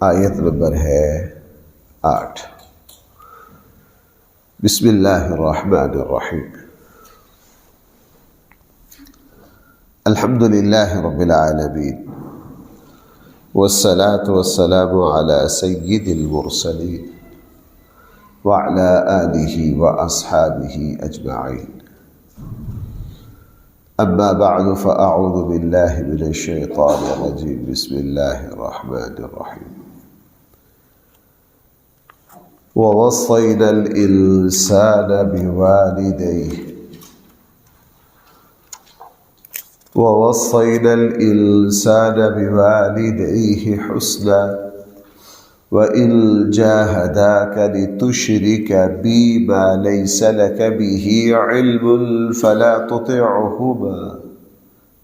آیت نمبر ہے 8۔ بسم اللہ الرحمن الرحیم۔ الحمد للہ رب العالمین، والصلاة والسلام علی سید المرسلین وعلی آلہ واصحابہ اجمعین۔ اما بعد فاعوذ باللہ من الشیطان الرجیم۔ بسم اللہ الرحمن الرحیم۔ ووصینا الانسان بوالديه حسنا وإن جاهداك لتشرك بي ما ليس لك به علم فلا تطعهما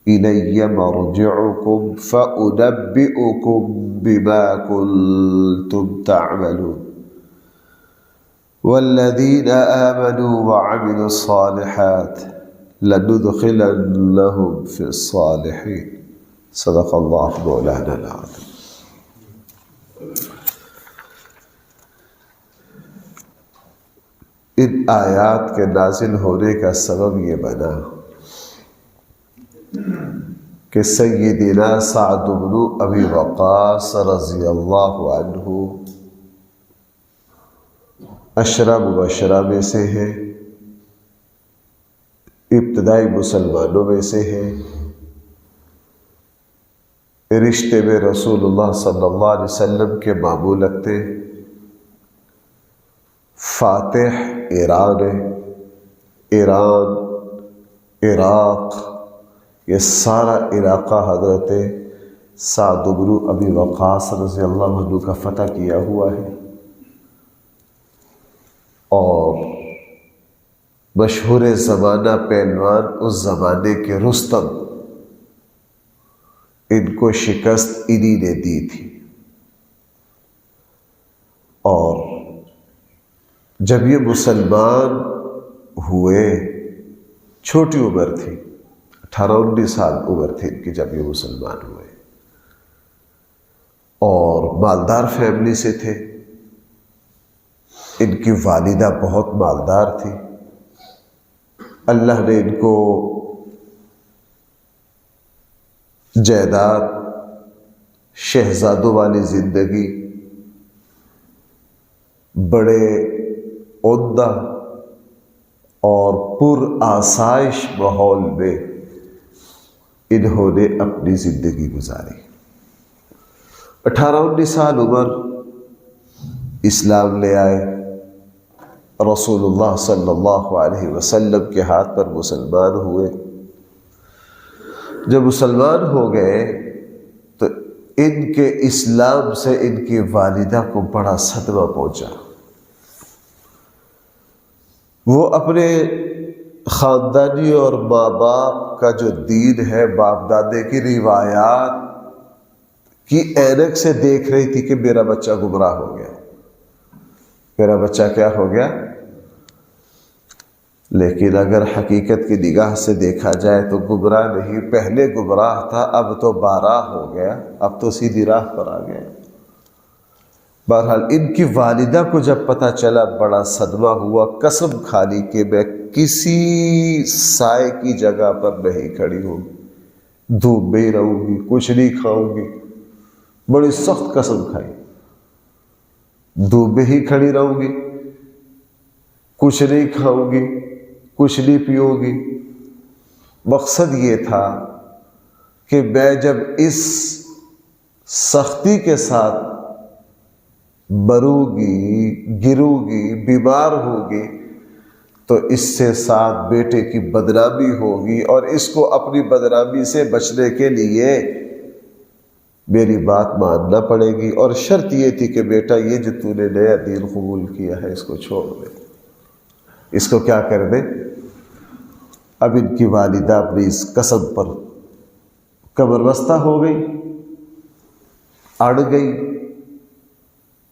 إلي مرجعكم فأنبئكم بما كنتم تعملون والذين آمنوا وعملوا الصالحات لندخلنهم في الصالحين۔ صدق اللہ مولانا العظیم۔ ان آیات کے نازل ہونے کا سبب یہ بنا کہ سیدنا سعد بن ابی وقاص رضی اللہ عنہ عشرہ مبشرہ میں سے ہیں، ابتدائی مسلمانوں میں سے ہیں، رشتے میں رسول اللہ صلی اللہ علیہ وسلم کے ماموں لگتے، فاتح ایران ہے، ایران، عراق، یہ سارا علاقہ حضرت سعد بن ابی وقاص رضی اللہ عنہ کا فتح کیا ہوا ہے، اور مشہور زمانہ پہلوان اس زمانے کے رستم، ان کو شکست انہی نے دی تھی۔ اور جب یہ مسلمان ہوئے، چھوٹی عمر تھی، 18-19 سال عمر تھی ان کی جب یہ مسلمان ہوئے، اور مالدار فیملی سے تھے۔ ان کی والدہ بہت مالدار تھی، اللہ نے ان کو جائیداد، شہزادوں والی زندگی، بڑے عمدہ اور پر آسائش ماحول میں انہوں نے اپنی زندگی گزاری۔ 18-19 سال عمر اسلام لے آئے، رسول اللہ صلی اللہ علیہ وسلم کے ہاتھ پر مسلمان ہوئے۔ جب مسلمان ہو گئے تو ان کے اسلام سے ان کی والدہ کو بڑا صدمہ پہنچا۔ وہ اپنے خاندانی اور ماں باپ کا جو دین ہے، باپ دادے کی روایات کی عینک سے دیکھ رہی تھی کہ میرا بچہ گمراہ ہو گیا، میرا بچہ کیا ہو گیا۔ لیکن اگر حقیقت کی نگاہ سے دیکھا جائے تو گمراہ نہیں، پہلے گمراہ تھا، اب تو باراہ ہو گیا، اب تو سیدھی راہ پر آ گیا۔ بہرحال ان کی والدہ کو جب پتہ چلا بڑا صدمہ ہوا، قسم کھا لی کہ میں کسی سائے کی جگہ پر نہیں کھڑی ہوں گی، دھوپ میں ہی رہوں گی، کچھ نہیں کھاؤں گی، بڑی سخت قسم کھائی، دھوپ میں ہی کھڑی رہوں گی، کچھ نہیں کھاؤں گی، کچھ نہیں پیوں گی۔ مقصد یہ تھا کہ میں جب اس سختی کے ساتھ مروں گی، گروں گی، بیمار ہوگی تو اس سے ساتھ بیٹے کی بدنامی ہوگی، اور اس کو اپنی بدنامی سے بچنے کے لیے میری بات ماننا پڑے گی۔ اور شرط یہ تھی کہ بیٹا یہ جو تو نے نیا دین قبول کیا ہے اس کو چھوڑ دے، اس کو کیا کر دے۔ اب ان کی والدہ اپنی اس قسم پر کمر بستہ ہو گئی، اڑ گئی،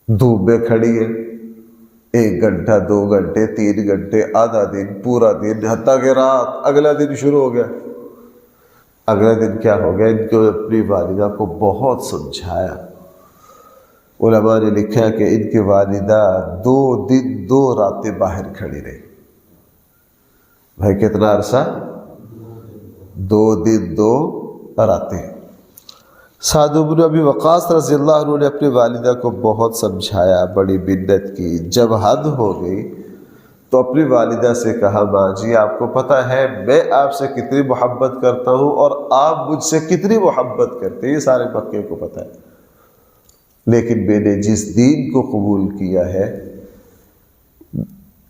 دھوپ میں کھڑی ہے، 1 گھنٹہ، 2 گھنٹے، 3 گھنٹے، آدھا دن، پورا دن، حتیٰ کہ رات، اگلا دن شروع ہو گیا۔ اگلے دن کیا ہو گیا، ان کو اپنی والدہ کو بہت سمجھایا علماء نے لکھا کہ ان کی والدہ 2 دن 2 راتیں باہر کھڑی رہی. بھائی کتنا عرصہ؟ 2 دن 2 راتیں. سعد بن ابی وقاص رضی اللہ عنہ نے اپنی والدہ کو بہت سمجھایا، بڑی منت کی. جب حد ہو گئی تو اپنی والدہ سے کہا، ماں جی آپ کو پتہ ہے میں آپ سے کتنی محبت کرتا ہوں اور آپ مجھ سے کتنی محبت کرتے ہیں، یہ سارے مکے کو پتہ ہے، لیکن میں نے جس دین کو قبول کیا ہے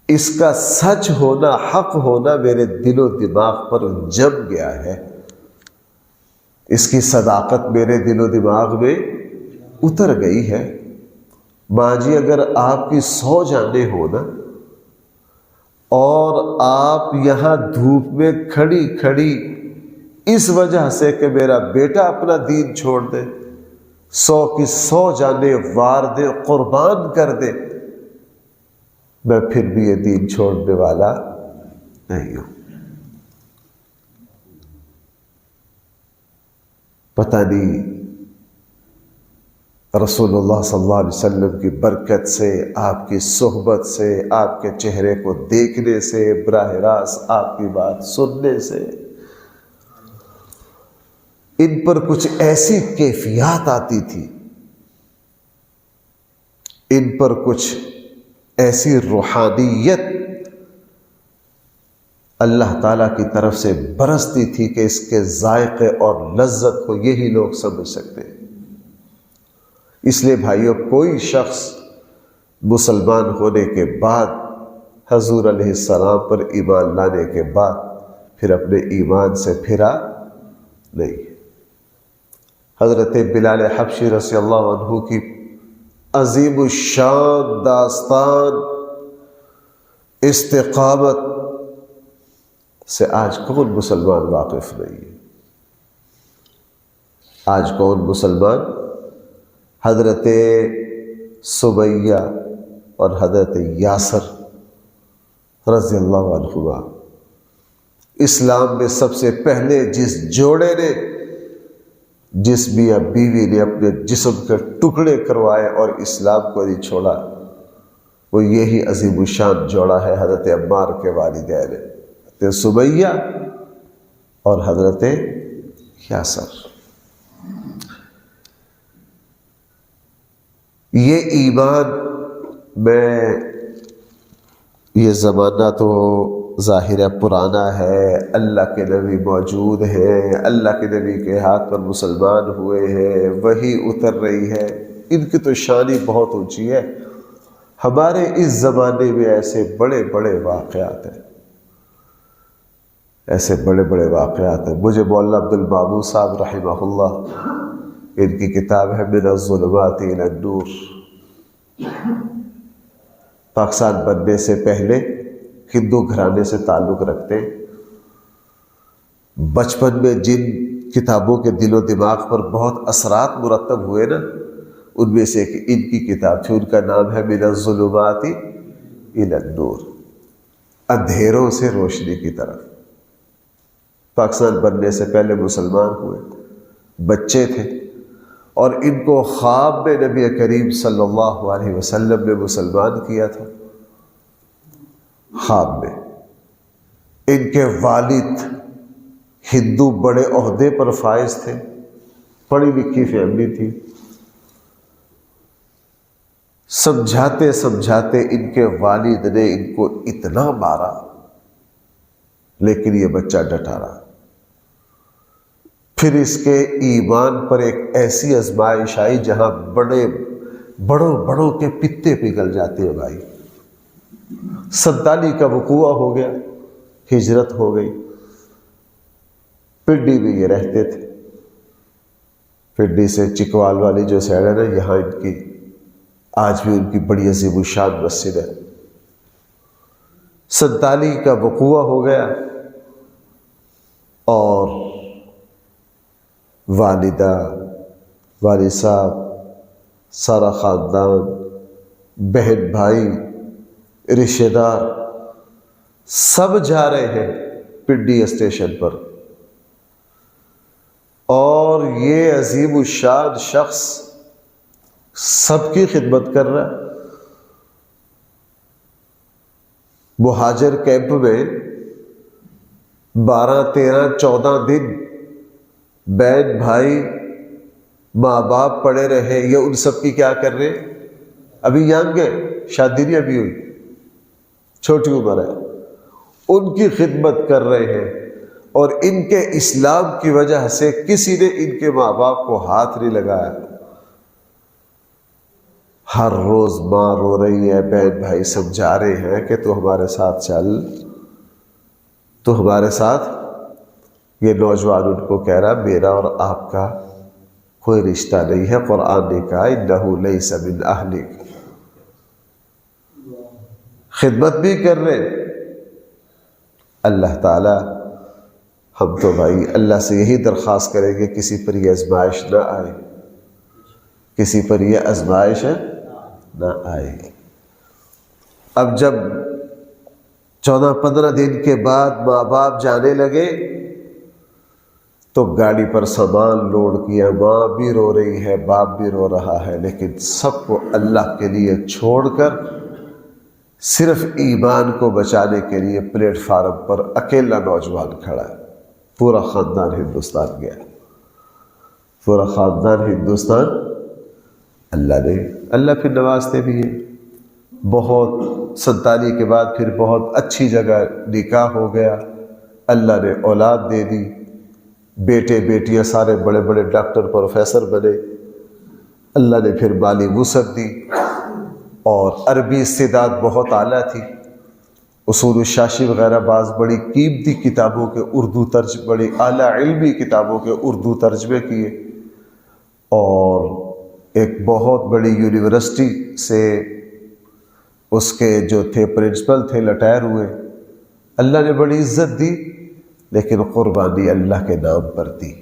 اس کا سچ ہونا، حق ہونا میرے دل و دماغ پر جم گیا ہے، اس کی صداقت میرے دل و دماغ میں اتر گئی ہے. ماں جی اگر آپ کی 100 جانیں ہو نا اور آپ یہاں دھوپ میں کھڑی کھڑی اس وجہ سے کہ میرا بیٹا اپنا دین چھوڑ دے، 100 کی 100 جانیں وار دے، قربان کر دے، میں پھر بھی یہ دین چھوڑنے والا نہیں ہوں. پتہ نہیں رسول اللہ صلی اللہ علیہ وسلم کی برکت سے، آپ کی صحبت سے، آپ کے چہرے کو دیکھنے سے، براہ راست آپ کی بات سننے سے ان پر کچھ ایسی کیفیات آتی تھی، ان پر کچھ ایسی روحانیت اللہ تعالیٰ کی طرف سے برستی تھی کہ اس کے ذائقے اور لذت کو یہی لوگ سمجھ سکتے ہیں. اس لیے بھائیوں، کوئی شخص مسلمان ہونے کے بعد، حضور علیہ السلام پر ایمان لانے کے بعد پھر اپنے ایمان سے پھرا نہیں. حضرت بلال حبشی رضی اللہ عنہ کی عظیم الشان داستان استقامت سے آج کون مسلمان واقف نہیں ہے؟ آج کون مسلمان حضرت سمیہ اور حضرت یاسر رضی اللہ عنہما، اسلام میں سب سے پہلے جس جوڑے نے، جس میاں بیوی نے اپنے جسم کے ٹکڑے کروائے اور اسلام کو نہیں چھوڑا، وہ یہی عظیم الشان جوڑا ہے حضرت عمار کے والدین، حضرت سمیہ اور حضرت یاسر. یہ ایمان میں، یہ زمانہ تو ظاہر پرانا ہے، اللہ کے نبی موجود ہیں، اللہ کے نبی کے ہاتھ پر مسلمان ہوئے ہیں، وہی اتر رہی ہے، ان کی تو شان ہی بہت اونچی ہے. ہمارے اس زمانے میں ایسے بڑے بڑے واقعات ہیں، ایسے بڑے بڑے واقعات ہیں. مجھے مولانا عبد المعبود صاحب رحمہ اللہ، ان کی کتاب ہے من الظلمات الی النور، پاکستان بننے سے پہلے ہندو گھرانے سے تعلق رکھتے، بچپن میں جن کتابوں کے دل و دماغ پر بہت اثرات مرتب ہوئے نا، ان میں سے ایک ان کی کتاب تھی، ان کا نام ہے من الظلمات الی النور، اندھیروں سے روشنی کی طرف. پاکستان بننے سے پہلے مسلمان ہوئے، بچے تھے، اور ان کو خواب میں نبی کریم صلی اللہ علیہ وسلم نے مسلمان کیا تھا. خواب میں ان کے والد ہندو بڑے عہدے پر فائز تھے، پڑھی لکھی فیملی تھی. سمجھاتے سمجھاتے ان کے والد نے ان کو اتنا مارا، لیکن یہ بچہ ڈٹا رہا. پھر اس کے ایمان پر ایک ایسی آزمائش آئی جہاں بڑوں کے پتے پگھل جاتے ہیں بھائی. 47 کا وقوع ہو گیا، ہجرت ہو گئی. پنڈی میں یہ رہتے تھے، پنڈی سے چکوال والی جو سائڈ ہے نا، یہاں ان کی آج بھی ان کی بڑی عظیم الشان مسجد ہے. 47 کا وقوع ہو گیا اور والدہ، والد صاحب، سارا خاندان، بہن بھائی، رشتہ دار سب جا رہے ہیں پنڈی اسٹیشن پر، اور یہ عظیم الشان شخص سب کی خدمت کر رہا ہے۔ مہاجر کیمپ میں 12 13 14 دن بہن بھائی ماں باپ پڑے رہے، یہ ان سب کی کیا کر رہے؟ ابھی یانگ ہے، شادی نہیں ابھی ہوئی، چھوٹی عمر ہے، ان کی خدمت کر رہے ہیں، اور ان کے اسلام کی وجہ سے کسی نے ان کے ماں باپ کو ہاتھ نہیں لگایا۔ ہر روز ماں رو رہی ہے، بہن بھائی سمجھا رہے ہیں کہ تو ہمارے ساتھ چل، تو ہمارے ساتھ۔ یہ نوجوان ان کو کہہ رہا میرا اور آپ کا کوئی رشتہ نہیں ہے، قرآن نے کہا انہ لیس من اہلک۔ خدمت بھی کر رہے۔ اللہ تعالی ہم تو بھائی اللہ سے یہی درخواست کریں کہ کسی پر یہ آزمائش نہ آئے، کسی پر یہ آزمائش نہ آئے۔ اب جب 14-15 دن کے بعد ماں باپ جانے لگے تو گاڑی پر سامان لوڈ کیا، ماں بھی رو رہی ہے، باپ بھی رو رہا ہے، لیکن سب کو اللہ کے لیے چھوڑ کر صرف ایمان کو بچانے کے لیے پلیٹ فارم پر اکیلا نوجوان کھڑا ہے۔ پورا خاندان ہندوستان گیا، پورا خاندان ہندوستان۔ اللہ پھر نوازتے بھی ہیں، بہت 47 کے بعد پھر بہت اچھی جگہ نکاح ہو گیا، اللہ نے اولاد دے دی، بیٹے بیٹیاں سارے بڑے بڑے ڈاکٹر پروفیسر بنے، اللہ نے پھر مالی وسعت دی، اور عربی استعداد بہت اعلیٰ تھی، اصول الشاشی وغیرہ بعض بڑی قیمتی کتابوں کے اردو بڑی اعلیٰ علمی کتابوں کے اردو ترجمے کیے، اور ایک بہت بڑی یونیورسٹی سے اس کے جو تھے پرنسپل تھے ریٹائر ہوئے۔ اللہ نے بڑی عزت دی، لیکن قربانی اللہ کے نام پر دی۔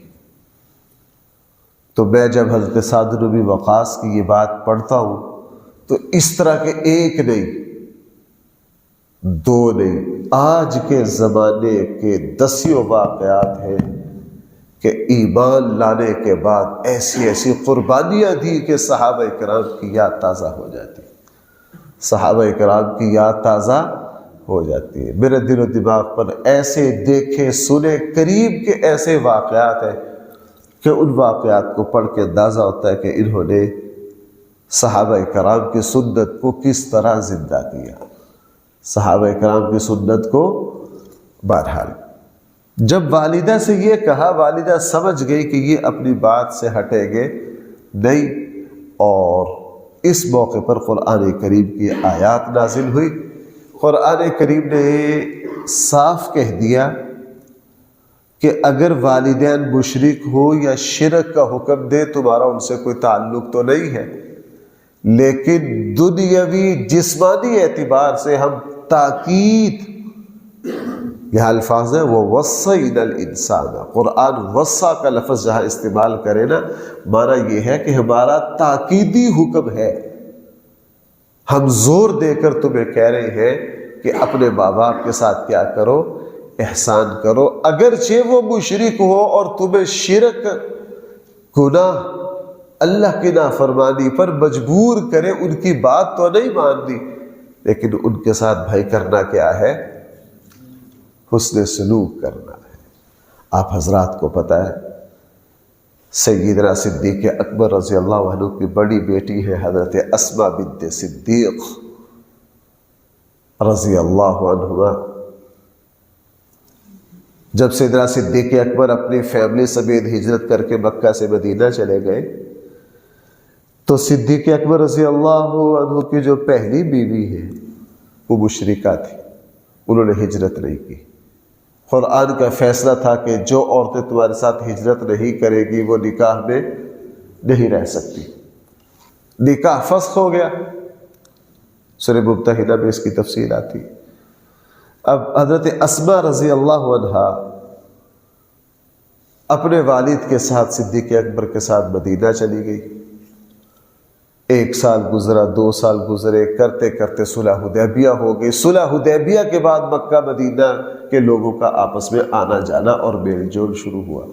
تو میں جب حضرت سعد بن ابی وقاص کی یہ بات پڑھتا ہوں تو اس طرح کے ایک نہیں، دو نہیں، آج کے زمانے کے 10 واقعات ہیں کہ ایمان لانے کے بعد ایسی ایسی قربانیاں دی کہ صحابہ کرام کی یاد تازہ ہو جاتی، صحابہ کرام کی یاد تازہ ہو جاتی ہے۔ میرے دل و دماغ پر ایسے دیکھے سنے قریب کے ایسے واقعات ہیں کہ ان واقعات کو پڑھ کے اندازہ ہوتا ہے کہ انہوں نے صحابہ کرام کی سنت کو کس طرح زندہ کیا، صحابہ کرام کی سنت کو۔ بہرحال جب والدہ سے یہ کہا، والدہ سمجھ گئی کہ یہ اپنی بات سے ہٹیں گے نہیں، اور اس موقع پر قرآن کریم کی آیات نازل ہوئی۔ قرآن کریم نے صاف کہہ دیا کہ اگر والدین مشرک ہو یا شرک کا حکم دے تمہارا ان سے کوئی تعلق تو نہیں ہے، لیکن دنیاوی جسمانی اعتبار سے ہم تاکید، یہ الفاظ ہیں وہ وصینا الانسان، قرآن وصا کا لفظ جہاں استعمال کرے نا، معنی یہ ہے کہ ہمارا تاکیدی حکم ہے، ہم زور دے کر تمہیں کہہ رہے ہیں کہ اپنے ماں باپ کے ساتھ کیا کرو، احسان کرو، اگرچہ وہ مشرک ہو اور تمہیں شرک، گناہ، اللہ کی نافرمانی پر مجبور کرے، ان کی بات تو نہیں ماننی، لیکن ان کے ساتھ بھائی کرنا کیا ہے؟ حسن سلوک کرنا ہے۔ آپ حضرات کو پتہ ہے سیدنا صدیق اکبر رضی اللہ عنہ کی بڑی بیٹی ہے حضرت اسماء بنت صدیق رضی اللہ عنہما۔ جب سیدنا صدیق اکبر اپنی فیملی سمیت ہجرت کر کے مکہ سے مدینہ چلے گئے تو صدیق اکبر رضی اللہ عنہ کی جو پہلی بیوی ہے وہ مشرکہ تھی، انہوں نے ہجرت نہیں کی۔ قرآن کا فیصلہ تھا کہ جو عورتیں تمہارے ساتھ ہجرت نہیں کرے گی وہ نکاح میں نہیں رہ سکتی، نکاح فسخ ہو گیا۔ سورہ ممتحنہ میں اس کی تفصیل آتی۔ اب حضرت اسماء رضی اللہ عنہا اپنے والد کے ساتھ صدیق اکبر کے ساتھ مدینہ چلی گئی۔ 1 سال گزرا، 2 سال گزرے، کرتے کرتے صلح حدیبیہ ہو گئی۔ صلح حدیبیہ کے بعد مکہ مدینہ کے لوگوں کا آپس میں آنا جانا اور میل جول شروع ہوا۔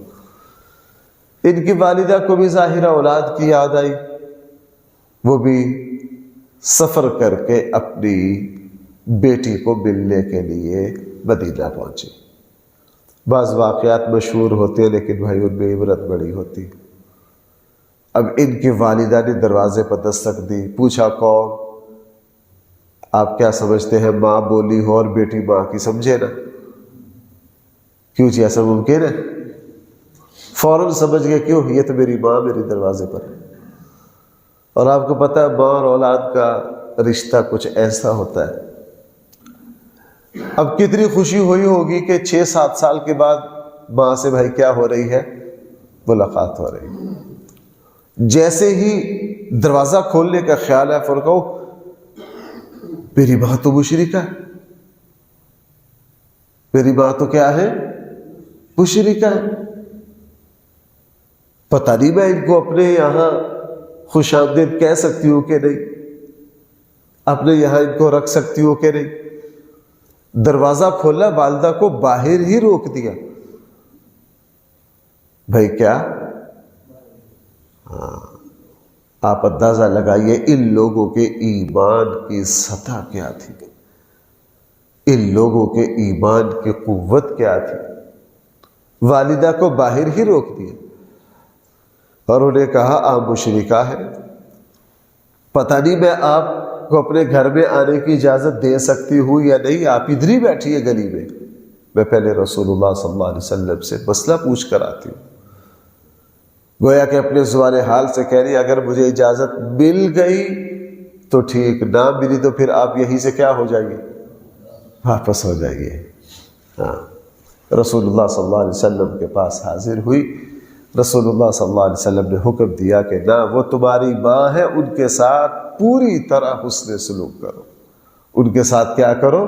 ان کی والدہ کو بھی ظاہرہ اولاد کی یاد آئی، وہ بھی سفر کر کے اپنی بیٹی کو ملنے کے لیے مدینہ پہنچے۔ بعض واقعات مشہور ہوتے ہیں لیکن بھائی ان میں عبرت بڑی ہوتی۔ اب ان کی والدہ نے دروازے پر دستک دی، پوچھا کون؟ آپ کیا سمجھتے ہیں ماں بولی ہو اور بیٹی ماں کی سمجھے نا؟ کیوں جی ایسا ممکن ہے؟ فوراً سمجھ گئے کیوں؟ یہ تو میری ماں میری دروازے پر ہے۔ اور آپ کو پتہ ہے ماں اور اولاد کا رشتہ کچھ ایسا ہوتا ہے۔ اب کتنی خوشی ہوئی ہوگی کہ 6-7 سال کے بعد ماں سے بھائی کیا ہو رہی ہے؟ ملاقات ہو رہی ہے۔ جیسے ہی دروازہ کھولنے کا خیال ہے فرقو میری ماں تو مشرکہ ہے، میری ماں تو کیا ہے؟ مشرکہ ہے۔ پتہ نہیں میں ان کو اپنے یہاں خوش آمدید کہہ سکتی ہوں کہ نہیں، اپنے یہاں ان کو رکھ سکتی ہوں کہ نہیں۔ دروازہ کھولا، والدہ کو باہر ہی روک دیا۔ بھائی کیا؟ ہاں، آپ اندازہ لگائیے ان لوگوں کے ایمان کی سطح کیا تھی، ان لوگوں کے ایمان کی قوت کیا تھی۔ والدہ کو باہر ہی روک دیا اور انہیں کہا آپ مشرکہ ہے، پتہ نہیں میں آپ کو اپنے گھر میں آنے کی اجازت دے سکتی ہوں یا نہیں، آپ ادھر ہی بیٹھیے گلی میں پہلے رسول اللہ صلی اللہ علیہ وسلم سے مسئلہ پوچھ کر آتی ہوں۔ گویا کہ اپنے زبان حال سے کہہ رہی اگر مجھے اجازت مل گئی تو ٹھیک، نہ ملی تو پھر آپ یہیں سے کیا ہو جائیے؟ واپس ہو جائیے۔ ہاں، رسول اللہ صلی اللہ علیہ وسلم کے پاس حاضر ہوئی۔ رسول اللہ صلی اللہ علیہ وسلم نے حکم دیا کہ نہ، وہ تمہاری ماں ہے، ان کے ساتھ پوری طرح حسن سلوک کرو، ان کے ساتھ کیا کرو؟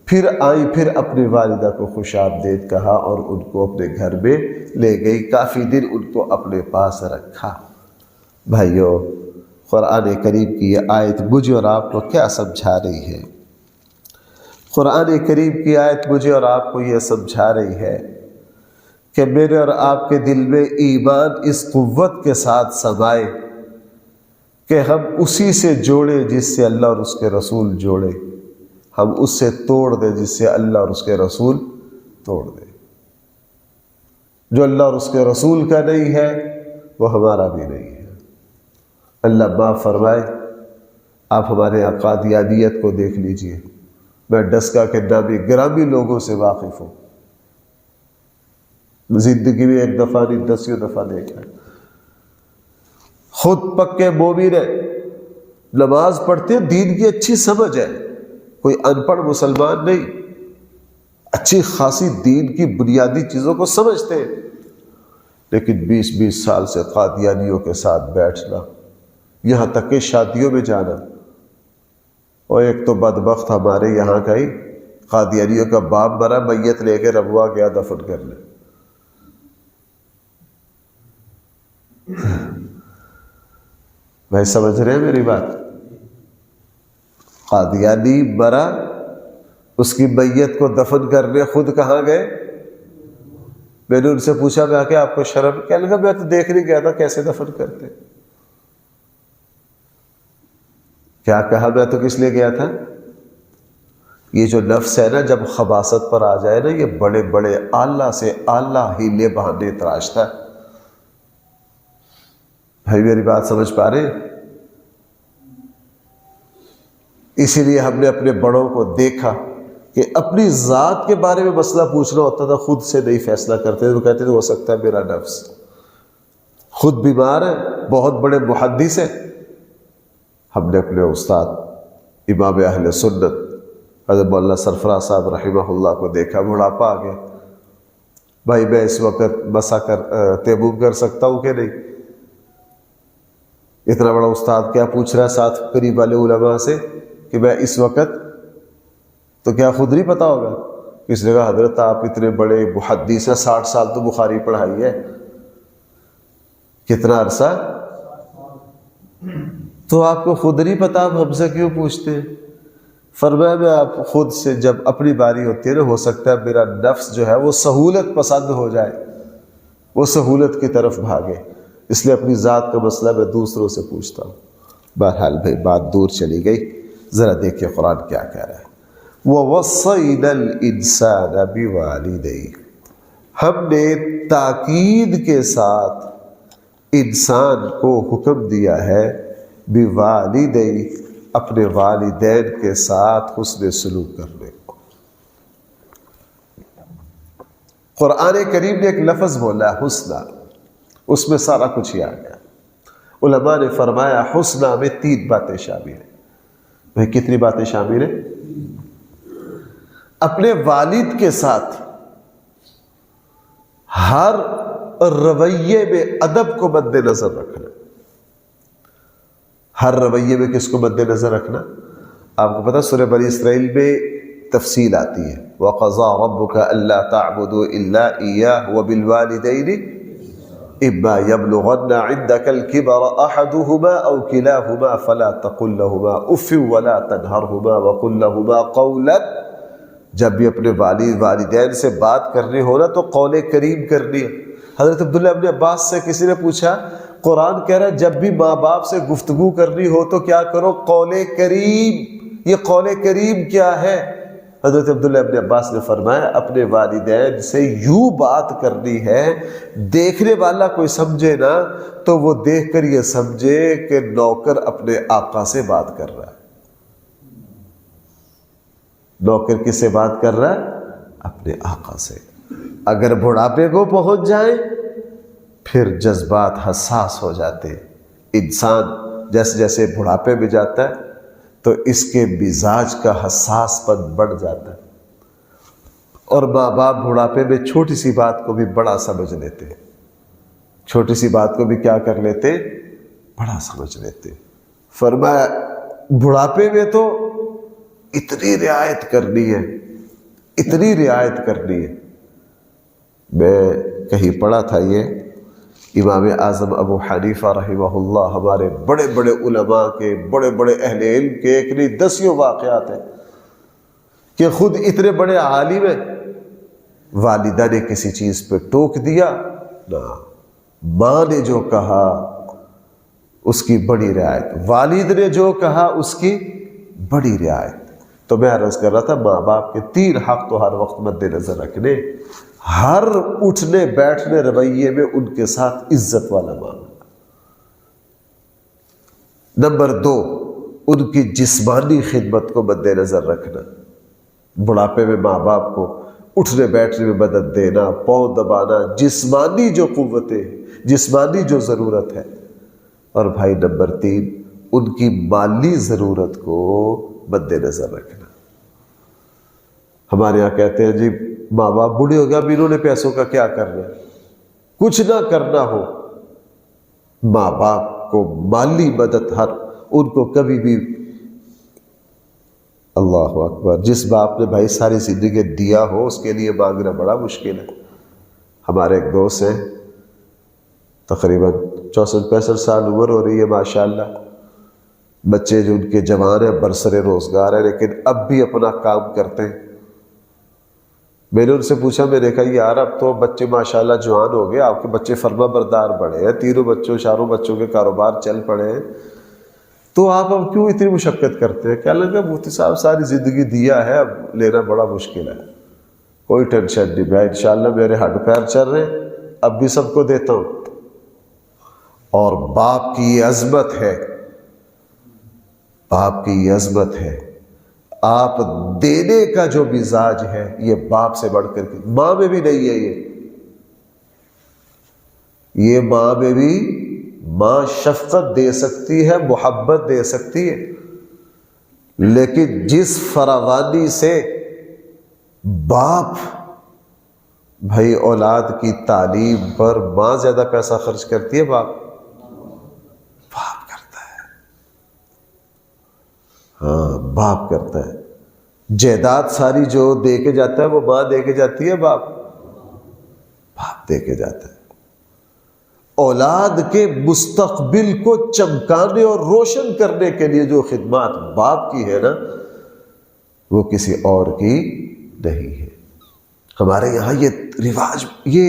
پھر آئی، پھر اپنی والدہ کو خوش آمدید کہا اور ان کو اپنے گھر میں لے گئی۔ کافی دن ان کو اپنے پاس رکھا۔ بھائیو، قرآن کریم کی یہ آیت مجھے اور آپ کو کیا سمجھا رہی ہے؟ قرآن کریم کی آیت مجھے اور آپ کو یہ سمجھا رہی ہے کہ میرے اور آپ کے دل میں ایمان اس قوت کے ساتھ سمائے کہ ہم اسی سے جوڑے جس سے اللہ اور اس کے رسول جوڑے، ہم اس سے توڑ دیں جس سے اللہ اور اس کے رسول توڑ دیں۔ جو اللہ اور اس کے رسول کا نہیں ہے وہ ہمارا بھی نہیں ہے۔ اللہ معاف فرمائے، آپ ہمارے قادیانیت کو دیکھ لیجئے۔ میں ڈسکا کے نامی گرامی لوگوں سے واقف ہوں، زندگی میں ایک دفعہ نہیں 10 دفعہ دیکھا۔ خود پکے مومن ہے، نماز پڑھتے ہیں، دین کی اچھی سمجھ ہے، کوئی ان پڑھ مسلمان نہیں، اچھی خاصی دین کی بنیادی چیزوں کو سمجھتے ہیں، لیکن 20 سال سے قادیانیوں کے ساتھ بیٹھنا، یہاں تک کہ شادیوں میں جانا۔ اور ایک تو بدبخت ہمارے یہاں کا ہی قادیانیوں کا باپ مرا، میت لے کے ربوا گیا دفن کرنے۔ بھائی سمجھ رہے ہیں میری بات؟ قادیانی مرا، اس کی میت کو دفن کرنے خود کہاں گئے؟ میں نے ان سے پوچھا میں کہ آپ کو شرم؟ کہنے لگا میں تو دیکھنے گیا تھا کیسے دفن کرتے۔ کیا کہا میں تو کس لیے گیا تھا؟ یہ جو نفس ہے نا، جب خباثت پر آ جائے نا، یہ بڑے بڑے اعلیٰ سے اعلیٰ ہیلے بہانے تراشتا ہے۔ بھائی میری بات سمجھ پا رہے ہیں؟ اسی لیے ہم نے اپنے بڑوں کو دیکھا کہ اپنی ذات کے بارے میں مسئلہ پوچھنا ہوتا تھا، خود سے نہیں فیصلہ کرتے، تو کہتے تھے ہو سکتا ہے میرا نفس خود بیمار ہے، بہت بڑے محدث ہے۔ ہم نے اپنے استاد امام اہل سنت حضرت مولانا سرفراز صاحب رحمہ اللہ کو دیکھا، بڑھاپا آ گیا، بھائی میں اس وقت مسا تیمم کر سکتا ہوں کہ نہیں؟ اتنا بڑا استاد کیا پوچھ رہا ہے ساتھ قریب والے علماء سے کہ میں اس وقت، تو کیا خود نہیں پتا ہوگا؟ کس نے کہا حضرت آپ اتنے بڑے محدث ہیں، 60 سال تو بخاری پڑھائی ہے۔ کتنا عرصہ؟ تو آپ کو خود نہیں پتا، آپ ہم سے کیوں پوچھتے ہیں؟ فرمایا میں آپ خود سے جب اپنی باری ہوتی ہے نا، ہو سکتا ہے میرا نفس جو ہے وہ سہولت پسند ہو جائے، وہ سہولت کی طرف بھاگے، اس لیے اپنی ذات کا مسئلہ میں دوسروں سے پوچھتا ہوں۔ بہرحال بھائی بات دور چلی گئی، ذرا دیکھیں قرآن کیا کہہ رہا ہے۔ وَوَصَّيْنَا الْإِنسَانَ بِوَالِدَيْهِ، ہم نے تاکید کے ساتھ انسان کو حکم دیا ہے بِوَالِدَيْهِ، اپنے والدین کے ساتھ حسن سلوک کرنے کو۔ قرآن کریم نے ایک لفظ بولا حسنہ، اس میں سارا کچھ ہی آ گیا۔ علماء نے فرمایا حسنہ میں 3 باتیں شامل ہیں۔ بھئی کتنی باتیں شامل ہیں؟ اپنے والد کے ساتھ ہر رویے میں ادب کو مد نظر رکھنا۔ ہر رویے میں کس کو مد نظر رکھنا؟ آپ کو پتہ سورہ بنی اسرائیل میں تفصیل آتی ہے، وَقَضَىٰ رَبُّكَ أَلَّا تَعْبُدُوا إِلَّا إِيَّاهُ وَبِالْوَالِدَيْنِ إِمَّا يَبْلُغَنَّ عِندَكَ الْكِبَرَ أَحَدُهُمَا أَوْ كِلَاهُمَا فَلَا تَقُل لَّهُمَا أُفٍّ وَلَا تَنْهَرْهُمَا وَقُل لَّهُمَا قَوْلًا، جب بھی اپنے والدین سے بات کرنی ہو نا تو قول کریم کرنی ہے۔ حضرت عبداللہ ابن عباس سے کسی نے پوچھا، قرآن کہہ رہا ہے جب بھی ماں باپ سے گفتگو کرنی ہو تو کیا کرو؟ قول کریم۔ یہ قول کریم کیا ہے؟ حضرت عبداللہ ابن عباس نے فرمایا اپنے والدین سے یوں بات کرنی ہے دیکھنے والا کوئی سمجھے نا تو وہ دیکھ کر یہ سمجھے کہ نوکر اپنے آقا سے بات کر رہا ہے۔ نوکر کس سے بات کر رہا ہے؟ اپنے آقا سے۔ اگر بڑھاپے کو پہنچ جائیں پھر جذبات حساس ہو جاتے ہیں۔ انسان جیسے جیسے بڑھاپے میں جاتا ہے تو اس کے مزاج کا حساس پن بڑھ جاتا ہے، اور ماں باپ بڑھاپے میں چھوٹی سی بات کو بھی بڑا سمجھ لیتے ہیں، چھوٹی سی بات کو بھی کیا کر لیتے؟ بڑا سمجھ لیتے۔ فرمایا بڑھاپے میں تو اتنی رعایت کرنی ہے، اتنی رعایت کرنی ہے۔ میں کہیں پڑھا تھا یہ امام اعظم ابو حنیفہ رحمہ اللہ، ہمارے بڑے بڑے علماء کے، بڑے بڑے اہل علم کے ایک نہیں دسیوں واقعات ہیں کہ خود اتنے بڑے عالم ہیں، والدہ نے کسی چیز پہ ٹوک دیا نہ، ماں نے جو کہا اس کی بڑی رعایت، والد نے جو کہا اس کی بڑی رعایت۔ تو میں عرض کر رہا تھا ماں باپ کے 3 حق تو ہر وقت مد نظر رکھنے، ہر اٹھنے بیٹھنے رویے میں ان کے ساتھ عزت والا معاملہ۔ نمبر 2، ان کی جسمانی خدمت کو مد نظر رکھنا۔ بڑھاپے میں ماں باپ کو اٹھنے بیٹھنے میں مدد دینا، پاؤں دبانا، جسمانی جو قوتیں، جسمانی جو ضرورت ہے۔ اور بھائی نمبر 3، ان کی مالی ضرورت کو مد نظر رکھنا۔ ہمارے یہاں کہتے ہیں جی ماں باپ بوڑھے ہو گیا، اب انہوں نے پیسوں کا کیا کرنا؟ کچھ نہ کرنا ہو، ماں باپ کو مالی مدد ہر ان کو کبھی بھی، اللہ اکبر، جس باپ نے بھائی ساری زندگی دیا ہو اس کے لیے مانگنا بڑا مشکل ہے۔ ہمارے ایک دوست ہیں، تقریباً 64-65 سال عمر ہو رہی ہے ماشاءاللہ، بچے جو ان کے جوان ہیں، برسر روزگار ہیں، لیکن اب بھی اپنا کام کرتے ہیں۔ میں نے ان سے پوچھا، میں نے کہا یار اب تو بچے ماشاءاللہ جوان ہو گئے، آپ کے بچے فرما بردار بڑھے ہیں، 3 4 بچوں کے کاروبار چل پڑے ہیں، تو آپ اب کیوں اتنی مشقت کرتے ہیں؟ کہنے لگا مفتی صاحب ساری زندگی دیا ہے، اب لینا بڑا مشکل ہے۔ کوئی ٹینشن نہیں بھائی، انشاءاللہ میرے ہڈ پیر چل رہے ہیں، اب بھی سب کو دیتا ہوں۔ اور باپ کی یہ عظمت ہے، باپ کی یہ عظمت ہے، آپ دینے کا جو مزاج ہے یہ باپ سے بڑھ کر کے ماں میں بھی نہیں ہے۔ یہ ماں میں بھی، ماں شفقت دے سکتی ہے، محبت دے سکتی ہے، لیکن جس فراوانی سے باپ بھائی اولاد کی تعلیم پر ماں زیادہ پیسہ خرچ کرتی ہے، باپ کرتا ہے، ہاں باپ کرتا ہے۔ جائیداد ساری جو دے کے جاتا ہے وہ ماں دے کے جاتی ہے، باپ دے کے جاتا ہے۔ اولاد کے مستقبل کو چمکانے اور روشن کرنے کے لیے جو خدمات باپ کی ہے نا، وہ کسی اور کی نہیں ہے۔ ہمارے یہاں یہ رواج، یہ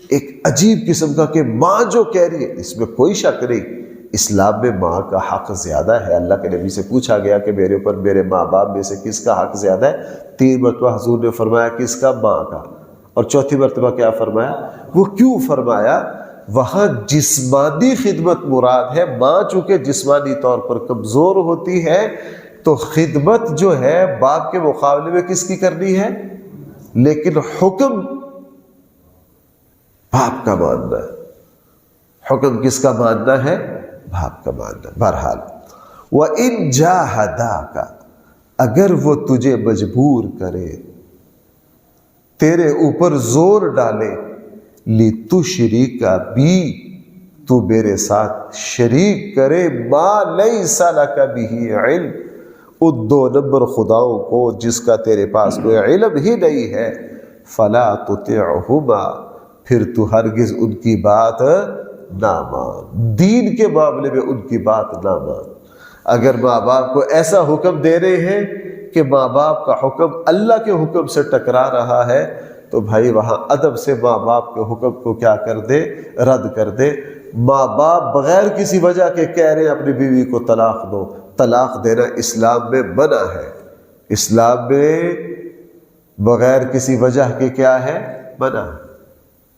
ایک عجیب قسم کا کہ ماں جو کہہ رہی ہے، اس میں کوئی شک نہیں اسلام میں ماں کا حق زیادہ ہے. اللہ کے نبی سے پوچھا گیا کہ میرے اوپر میرے ماں باپ میں سے کس کا حق زیادہ ہے؟ 3 مرتبہ حضور نے فرمایا کس کا؟ ماں کا. اور چوتھی مرتبہ کیا فرمایا؟ وہ کیوں فرمایا؟ وہاں جسمانی خدمت مراد ہے. ماں چونکہ جسمانی طور پر کمزور ہوتی ہے تو خدمت جو ہے باپ کے مقابلے میں کس کی کرنی ہے؟ لیکن حکم باپ کا ماننا ہے. حکم کس کا ماننا ہے؟ باپ کا ماننا. بہرحال وَإِن جَاهَدَاكَ اگر وہ تجھے مجبور کرے، تیرے اوپر زور ڈالے، لِتُشْرِكَ بِي تو میرے ساتھ شریک کرے، مَا لَيْسَ لَكَ بِهِ علم ان 2 نمبر خداؤں کو جس کا تیرے پاس کوئی علم ہی نہیں ہے، فَلَا تُطِعْهُمَا پھر تو ہرگز ان کی بات نہ مان. دین کے معاملے میں ان کی بات نہ مان. اگر ماں باپ کو ایسا حکم دے رہے ہیں کہ ماں باپ کا حکم اللہ کے حکم سے ٹکرا رہا ہے تو بھائی وہاں ادب سے ماں باپ کے حکم کو کیا کر دے؟ رد کر دے. ماں باپ بغیر کسی وجہ کے کہہ رہے ہیں اپنی بیوی کو طلاق دو. طلاق دینا اسلام میں منع ہے. اسلام میں بغیر کسی وجہ کے کیا ہے؟ منع.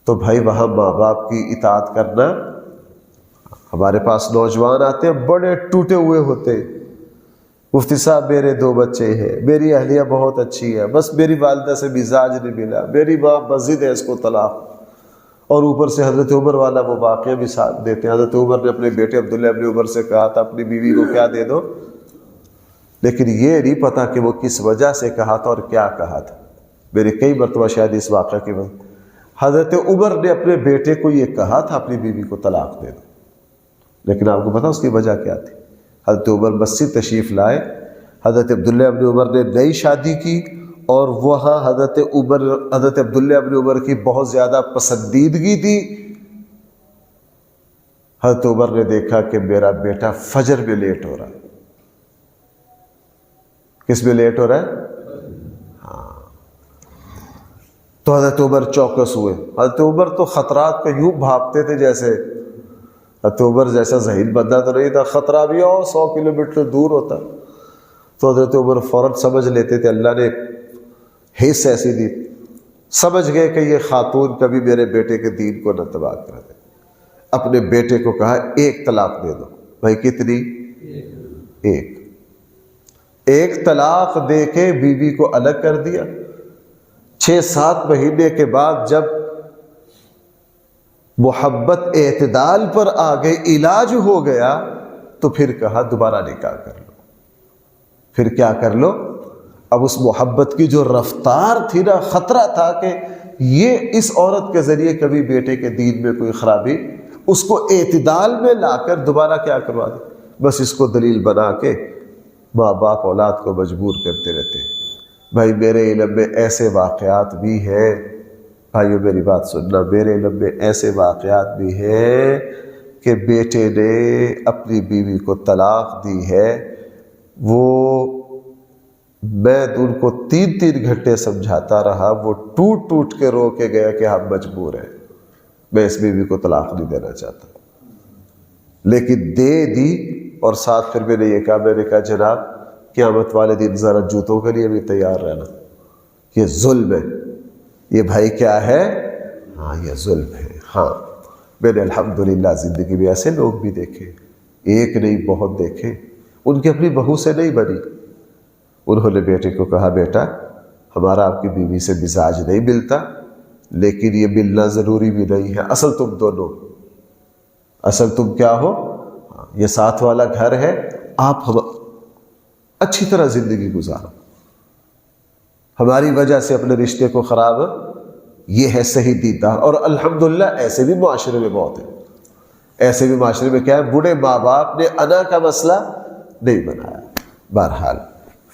تو بھائی وہاں ماں باپ کی اطاعت کرنا. ہمارے پاس نوجوان آتے ہیں بڑے ٹوٹے ہوئے ہوتے، مفتی صاحب میرے 2 بچے ہیں، میری اہلیہ بہت اچھی ہے، بس میری والدہ سے مزاج نہیں ملا، میری ماں مسجد ہے اس کو طلاق. اور اوپر سے حضرت عمر والا وہ واقعہ بھی ساتھ دیتے ہیں. حضرت عمر نے اپنے بیٹے عبداللہ ابن عمر سے کہا تھا اپنی بیوی کو کیا دے دو، لیکن یہ نہیں پتا کہ وہ کس وجہ سے کہا تھا اور کیا کہا تھا. میرے کئی مرتبہ شاید اس واقعہ کی وجہ حضرت عمر نے اپنے بیٹے کو یہ کہا تھا اپنی بیوی کو طلاق دے دو، لیکن آپ کو پتا اس کی وجہ کیا تھی؟ حضرت عمر مسجد تشریف لائے، حضرت عبداللہ ابن عمر نے نئی شادی کی اور وہاں حضرت عبداللہ ابن عمر کی بہت زیادہ پسندیدگی تھی. حضرت عمر نے دیکھا کہ میرا بیٹا فجر میں لیٹ ہو رہا ہے. کس میں لیٹ ہو رہا ہے؟ تو حضرت عمر چوکس ہوئے. حضرت عمر تو خطرات کو یوں بھاپتے تھے جیسے حضرت عمر جیسا ذہین بندہ تو نہیں تھا، خطرہ بھی 100 کلومیٹر دور ہوتا. تو حضرت عمر فوراً سمجھ لیتے تھے اللہ نے حس ایسی دی، سمجھ گئے کہ یہ خاتون کبھی میرے بیٹے کے دین کو نہ تباہ کر دے. اپنے بیٹے کو کہا 1 طلاق دے دو. بھائی کتنی؟ 1 طلاق دے کے بیوی کو الگ کر دیا. 6-7 مہینے کے بعد جب محبت اعتدال پر آ گئی، علاج ہو گیا، تو پھر کہا دوبارہ نکاح کر لو. پھر کیا کر لو؟ اب اس محبت کی جو رفتار تھی نا، خطرہ تھا کہ یہ اس عورت کے ذریعے کبھی بیٹے کے دین میں کوئی خرابی، اس کو اعتدال میں لا کر دوبارہ کیا کروا دے. بس اس کو دلیل بنا کے ماں باپ اولاد کو مجبور کرتے رہتے. بھائی میرے علم میں ایسے واقعات بھی ہیں، بھائیو میری بات سننا، میرے علم میں ایسے واقعات بھی ہیں کہ بیٹے نے اپنی بیوی کو طلاق دی ہے. وہ میں ان کو 3 گھنٹے سمجھاتا رہا، وہ ٹوٹ کے رو کے گیا کہ ہم مجبور ہیں، میں اس بیوی کو طلاق نہیں دینا چاہتا. لیکن دے دی. اور ساتھ پھر میں نے یہ کہا، میں نے کہا جناب قیامت والے دن ذرا جوتوں کے لیے بھی تیار رہنا. یہ ظلم ہے. یہ بھائی کیا ہے؟ ہاں یہ ظلم ہے. ہاں میں نے الحمدللہ زندگی میں ایسے لوگ بھی دیکھے، ایک نہیں بہت دیکھے. ان کی اپنی بہو سے نہیں بنی. انہوں نے بیٹے کو کہا بیٹا ہمارا آپ کی بیوی سے مزاج نہیں ملتا، لیکن یہ ملنا ضروری بھی نہیں ہے. اصل تم دونوں، اصل تم کیا ہو؟ یہ ساتھ والا گھر ہے، آپ اچھی طرح زندگی گزارو. ہماری وجہ سے اپنے رشتے کو خراب، یہ ہے صحیح دیندار. اور الحمدللہ ایسے بھی معاشرے میں بہت ہیں. ایسے بھی معاشرے میں کیا ہے، بوڑھے ماں باپ نے انا کا مسئلہ نہیں بنایا. بہرحال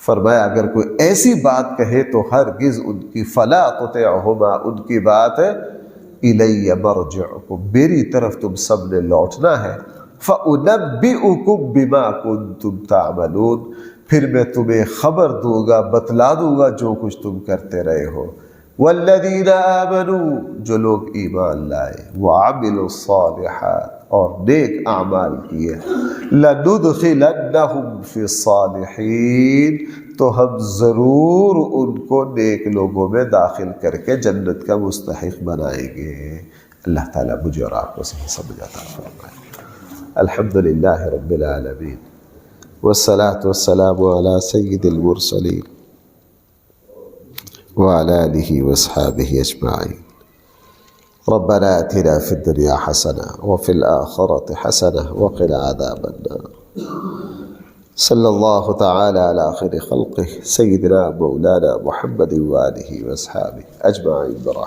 فرمایا اگر کوئی ایسی بات کہے تو ہرگز ان کی فلا تطعهما، ان کی بات الی مرجعکم، میری طرف تم سب نے لوٹنا ہے. فانبئکم بما کنتم تعملون، پھر میں تمہیں خبر دوں گا، بتلا دوں گا جو کچھ تم کرتے رہے ہو. والذین آمنوا، جو لوگ ایمان لائے، وعملوا الصالحات، اور نیک اعمال کیے، لَنُدْخِلَنَّهُمْ فِي الصَّالِحِينَ، تو ہم ضرور ان کو نیک لوگوں میں داخل کر کے جنت کا مستحق بنائیں گے۔ اللہ تعالیٰ مجھے اور آپ کو صحیح سمجھ عطا فرمائے۔ الحمدللہ رب العالمین، والصلاة والسلام علی سید المرسلین وعلى آله وأصحابه أجمعين۔ ربنا آتنا في الدنيا حسنة وفي الآخرة حسنة وقنا عذاب النار۔ صلى الله تعالى على خير خلقه سيدنا مولانا محمد وآله وأصحابه أجمعين برحمته۔